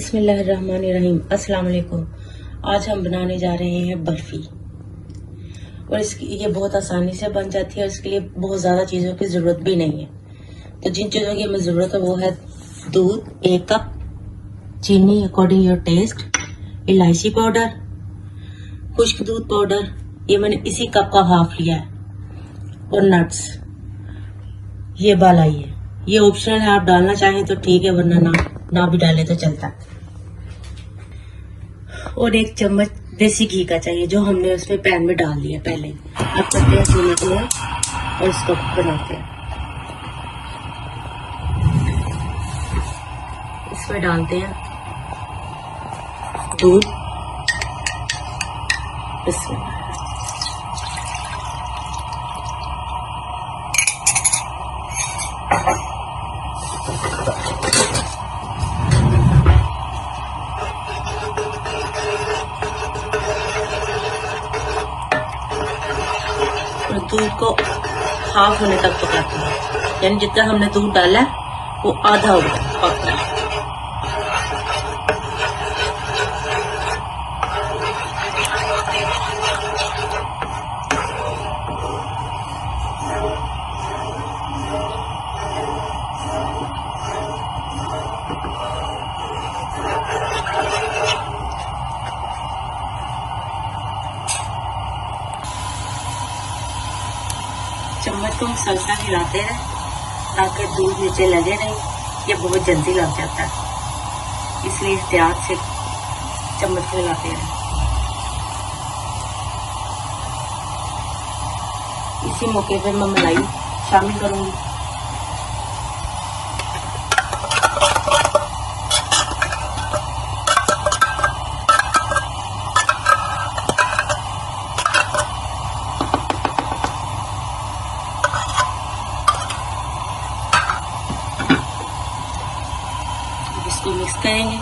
बिस्मिल्लाहिर्रहमानिर्रहीम। अस्सलाम वालेकुम। आज हम बनाने जा रहे हैं बर्फी और इसकी ये बहुत आसानी से बन जाती है और इसके लिए बहुत ज़्यादा चीज़ों की ज़रूरत भी नहीं है। तो जिन चीज़ों की हमें ज़रूरत है वो है दूध 1 कप, चीनी अकॉर्डिंग योर टेस्ट, इलायची पाउडर, खुश्क दूध पाउडर, ये मैंने इसी कप का हाफ लिया है, और नट्स, ये बालाई है। ये ऑप्शनल है, आप डालना चाहें तो ठीक है, वरना ना भी डाले तो चलता। और 1 चम्मच देसी घी का चाहिए, जो हमने उसमें पैन में डाल दिया पहले ही। अब करते हैं चूल्हे को और इसको बनाते हैं। इसमें डालते हैं दूध, इसमें दूध को हाफ होने तक पकाते हैं, यानी जितना हमने दूध डाला है वो आधा हो पकता है। चम्मच को मुसलसल हिलाते हैं ताकि दूध नीचे लगे नहीं, ये बहुत जल्दी लग जाता है, इसलिए एहतियात से चम्मच को हिलाते हैं। इसी मौके पर मैं मलाई शामिल करूंगी। इसको मिक्स करेंगे।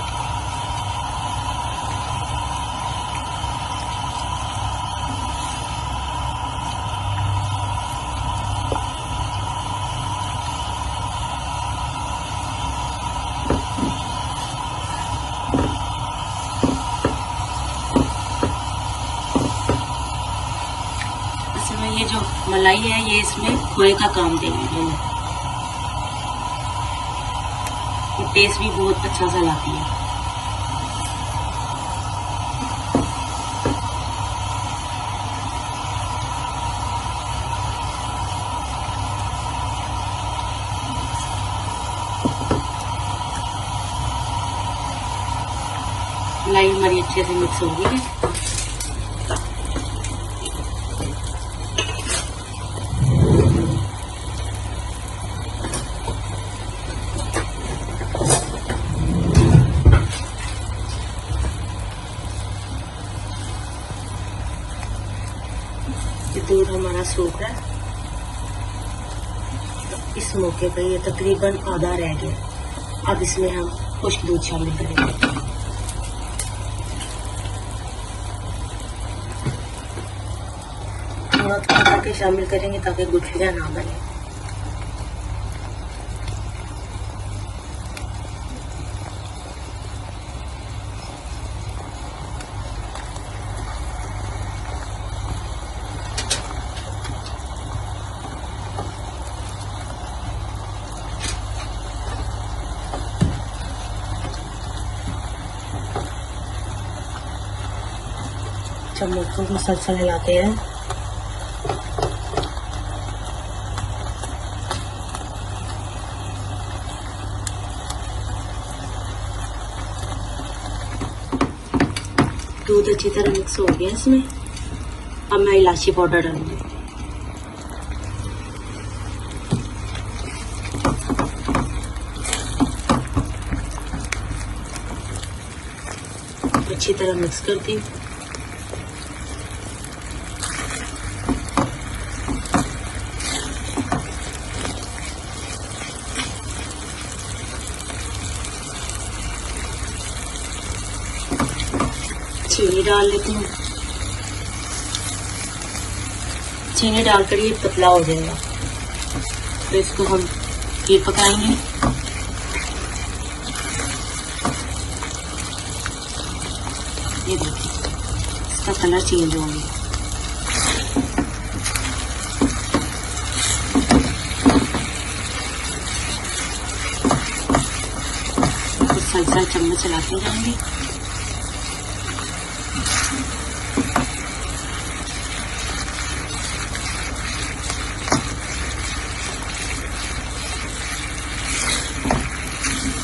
इसमें ये जो मलाई है ये इसमें खोए का काम देगी, ये टेस्ट भी बहुत अच्छा सा लाती है। मलाई हमारी अच्छे से मिक्स हो गई है। दूध हमारा सूख रहा है, तो इस मौके पर ये तकरीबन आधा रह गया। अब इसमें हम खुश्क दूध शामिल करेंगे। थोड़ा थोड़ा के शामिल करेंगे ताकि गुठलियां ना बने। चम्मच को मुसलसल हिलाते हैं। दूध अच्छी तरह मिक्स हो गया इसमें। अब मैं इलायची पाउडर डालूंगी। अच्छी तरह मिक्स करती हूँ। चीनी डाल लेती हूँ। चीनी डालकर ये पतला हो जाएगा, तो इसको हम ये पकाएंगे। ये देखिए इसका कलर चेंज हो गया। कुछ साइड चम्मच चलाते जाएंगे।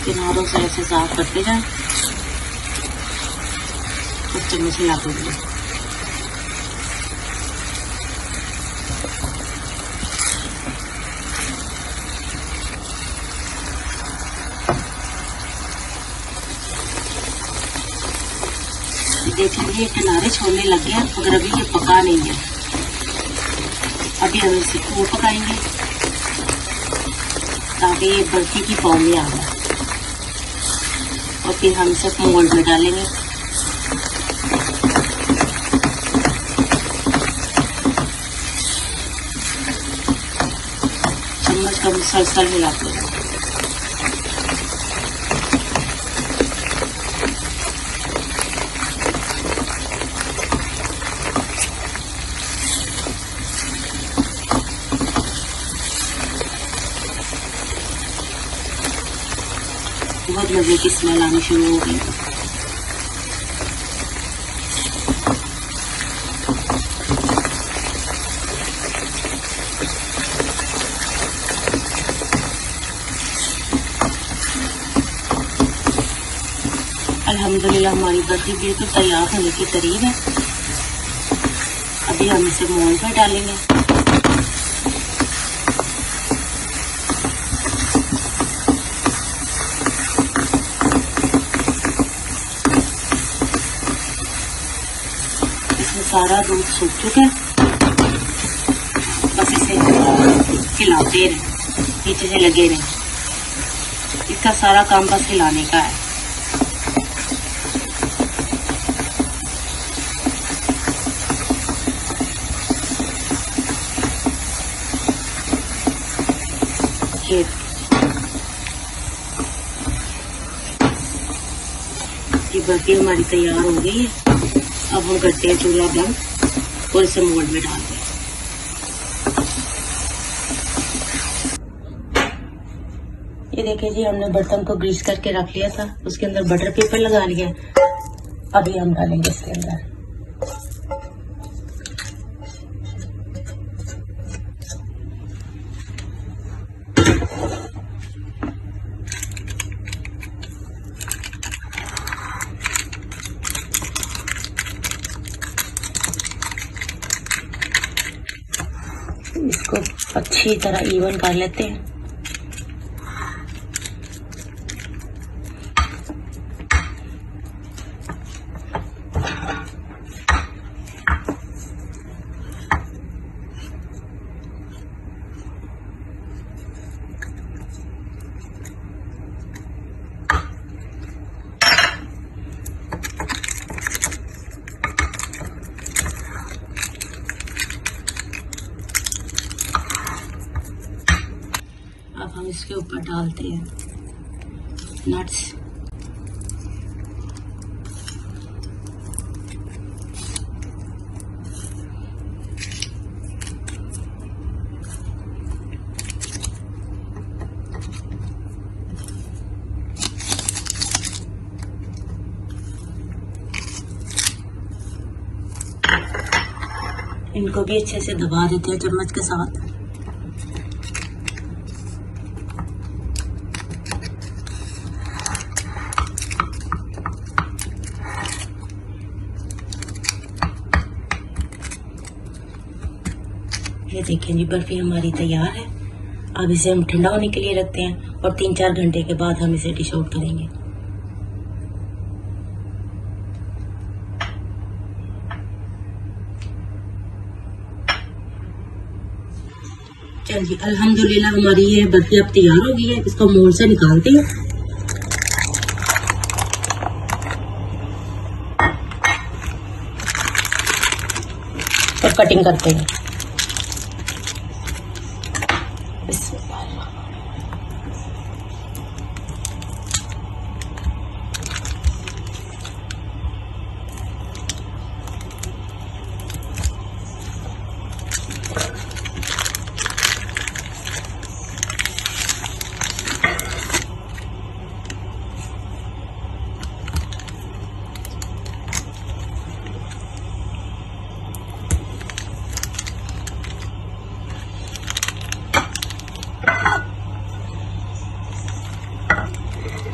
किनारों से ऐसे साफ करते जाएं। कुछ चम्मच हिलाते हुए। देखिए किनारे छोड़ने लग गया, मगर अभी ये पका नहीं है। अभी हम इसे और पकाएंगे ताकि ये बर्फी की फॉर्म में आ जाए, और फिर हम इसे मोल्ड में डालेंगे। चम्मच का मुसलसल हिलाते हैं। बहुत मजे की स्मेल आनी शुरू हो गई। अल्हम्दुलिल्लाह हमारी बर्फी बिल्कुल तैयार होने के करीब है। अभी हम इसे मोल्ड में डालेंगे। सारा दूध सूख चुका है, बस इसे हिलाते रहे, नीचे से लगे रहे। इसका सारा काम बस हिलाने का है। ये बर्फी हमारी तैयार हो गई है। अब हम करते हैं चूल्हा बंद और इसे मोल्ड में डालते हैं। ये देखिए जी, हमने बर्तन को ग्रीस करके रख लिया था, उसके अंदर बटर पेपर लगा लिया। अभी हम डालेंगे इसके अंदर इसको अच्छी तरह इवन कर लेते हैं। अब हम इसके ऊपर डालते हैं नट्स। इनको भी अच्छे से दबा देते हैं चम्मच के साथ। ये देखिए जी, बर्फी हमारी तैयार है। अब इसे हम ठंडा होने के लिए रखते हैं और 3-4 घंटे के बाद हम इसे डिश आउट करेंगे। चल जी, अल्हम्दुलिल्लाह हमारी ये बर्फी अब तैयार हो गई है। इसको मोल्ड से निकालते हैं और कटिंग करते हैं।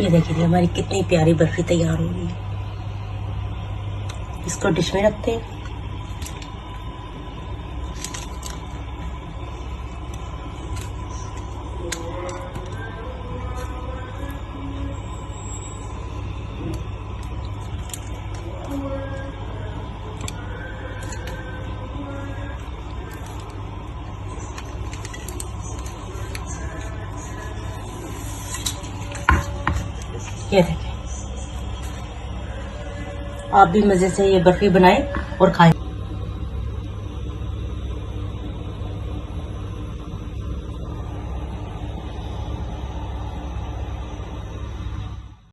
ये देखिए हमारी कितनी प्यारी बर्फी तैयार हो गई। इसको डिश में रखते हैं। ये देखिए, आप भी मज़े से ये बर्फी बनाएं और खाएं।